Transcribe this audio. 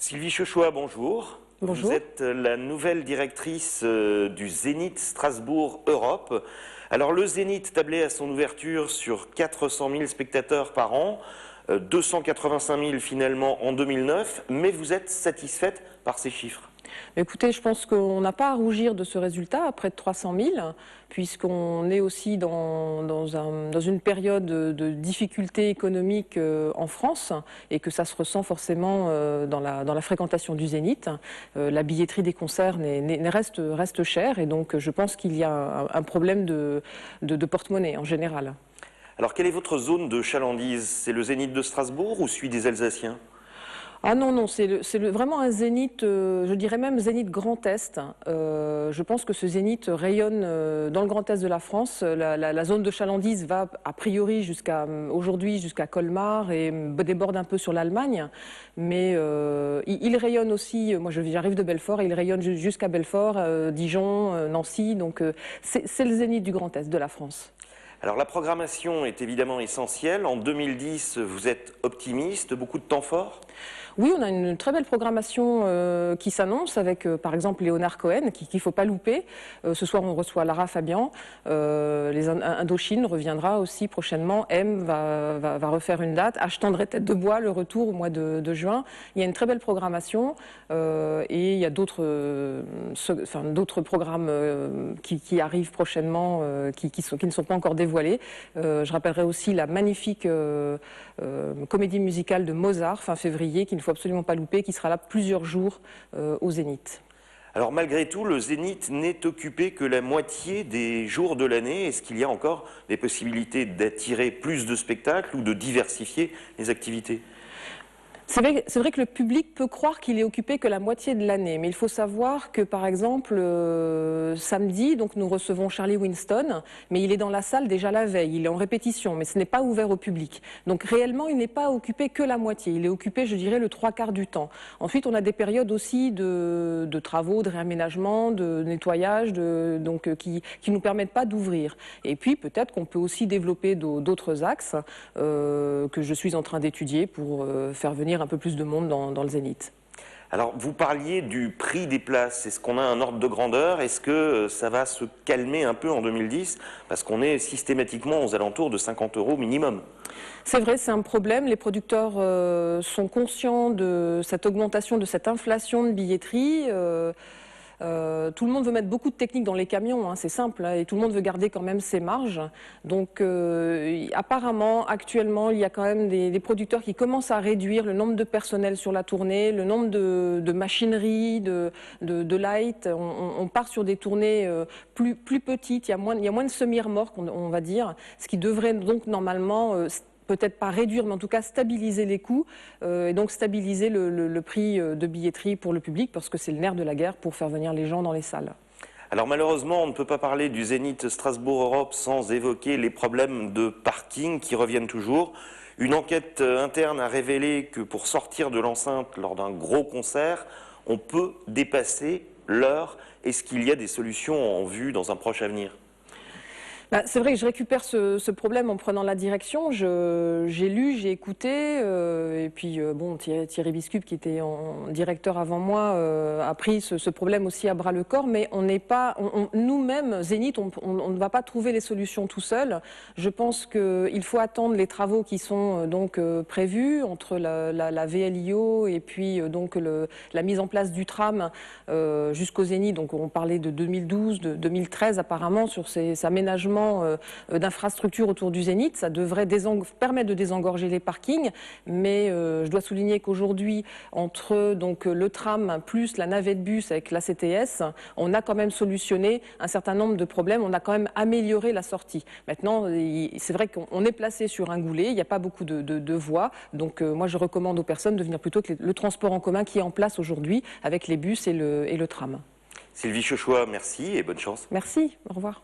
Sylvie Chauchois, bonjour. Bonjour. Vous êtes la nouvelle directrice du Zénith Strasbourg Europe. Alors le Zénith tablait à son ouverture sur 400 000 spectateurs par an, 285 000 finalement en 2009, mais vous êtes satisfaite par ces chiffres? Écoutez, je pense qu'on n'a pas à rougir de ce résultat, près de 300 000, puisqu'on est aussi dans une période de difficultés économiques en France et que ça se ressent forcément dans la fréquentation du Zénith. La billetterie des concerts reste chère et donc je pense qu'il y a un problème de porte-monnaie en général. Alors quelle est votre zone de chalandise? C'est le Zénith de Strasbourg ou celui des Alsaciens? Ah non, c'est vraiment un zénith, je dirais même zénith Grand Est. Je pense que ce zénith rayonne dans le Grand Est de la France. La zone de chalandise va a priori aujourd'hui jusqu'à Colmar et déborde un peu sur l'Allemagne. Mais il rayonne aussi, moi j'arrive de Belfort, et il rayonne jusqu'à Belfort, Dijon, Nancy. Donc c'est le zénith du Grand Est de la France. Alors la programmation est évidemment essentielle. En 2010, vous êtes optimiste, beaucoup de temps fort? Oui, on a une très belle programmation qui s'annonce avec, par exemple, Léonard Cohen, qu'il ne faut pas louper. Ce soir, on reçoit Lara Fabian. Indochine reviendra aussi prochainement. M va refaire une date. H tendrait tête de bois, le retour au mois de juin. Il y a une très belle programmation et il y a d'autres programmes qui arrivent prochainement, qui ne sont pas encore dévoilés. Je rappellerai aussi la magnifique comédie musicale de Mozart, fin février, qu'il ne faut absolument pas louper, qui sera là plusieurs jours au Zénith. Alors malgré tout, le Zénith n'est occupé que la moitié des jours de l'année. Est-ce qu'il y a encore des possibilités d'attirer plus de spectacles ou de diversifier les activités ? C'est vrai que le public peut croire qu'il est occupé que la moitié de l'année, mais il faut savoir que, par exemple, samedi, donc nous recevons Charlie Winston, mais il est dans la salle déjà la veille, il est en répétition, mais ce n'est pas ouvert au public. Donc réellement, il n'est pas occupé que la moitié, il est occupé, je dirais, le 3/4 du temps. Ensuite, on a des périodes aussi de travaux, de réaménagement, de nettoyage, qui nous permettent pas d'ouvrir. Et puis, peut-être qu'on peut aussi développer d'autres axes que je suis en train d'étudier pour faire venir un peu plus de monde dans le Zénith. Alors, vous parliez du prix des places. Est-ce qu'on a un ordre de grandeur? Est-ce que ça va se calmer un peu en 2010? Parce qu'on est systématiquement aux alentours de 50 € minimum. C'est vrai, c'est un problème. Les producteurs sont conscients de cette augmentation, de cette inflation de billetterie. Tout le monde veut mettre beaucoup de techniques dans les camions, hein, c'est simple, hein, et tout le monde veut garder quand même ses marges. Donc apparemment, actuellement, il y a quand même des producteurs qui commencent à réduire le nombre de personnel sur la tournée, le nombre de machinerie, de light. On part sur des tournées plus petites, il y a moins de semi-remorques, on va dire, ce qui devrait donc normalement peut-être pas réduire, mais en tout cas stabiliser les coûts et donc stabiliser le prix de billetterie pour le public, parce que c'est le nerf de la guerre pour faire venir les gens dans les salles. Alors malheureusement, on ne peut pas parler du Zénith Strasbourg Europe sans évoquer les problèmes de parking qui reviennent toujours. Une enquête interne a révélé que pour sortir de l'enceinte lors d'un gros concert, on peut dépasser l'heure. Est-ce qu'il y a des solutions en vue dans un proche avenir ? C'est vrai que je récupère ce problème en prenant la direction. J'ai lu, j'ai écouté, et puis bon, Thierry Biscup, qui était en directeur avant moi, a pris ce problème aussi à bras le corps. Mais on n'est pas, nous-mêmes, Zénith, on ne va pas trouver les solutions tout seul. Je pense qu'il faut attendre les travaux qui sont donc prévus entre la VLIO et puis donc la mise en place du tram jusqu'au Zénith. Donc on parlait de 2012, de 2013 apparemment sur ces aménagements d'infrastructures autour du Zénith. Ça devrait permettre de désengorger les parkings, mais je dois souligner qu'aujourd'hui, entre donc le tram plus la navette bus avec la CTS, on a quand même solutionné un certain nombre de problèmes, on a quand même amélioré la sortie. Maintenant, c'est vrai qu'on est placé sur un goulet, il n'y a pas beaucoup de voies, donc moi je recommande aux personnes de venir plutôt que le transport en commun qui est en place aujourd'hui avec les bus et le tram. Sylvie Chauchois, merci et bonne chance. Merci, au revoir.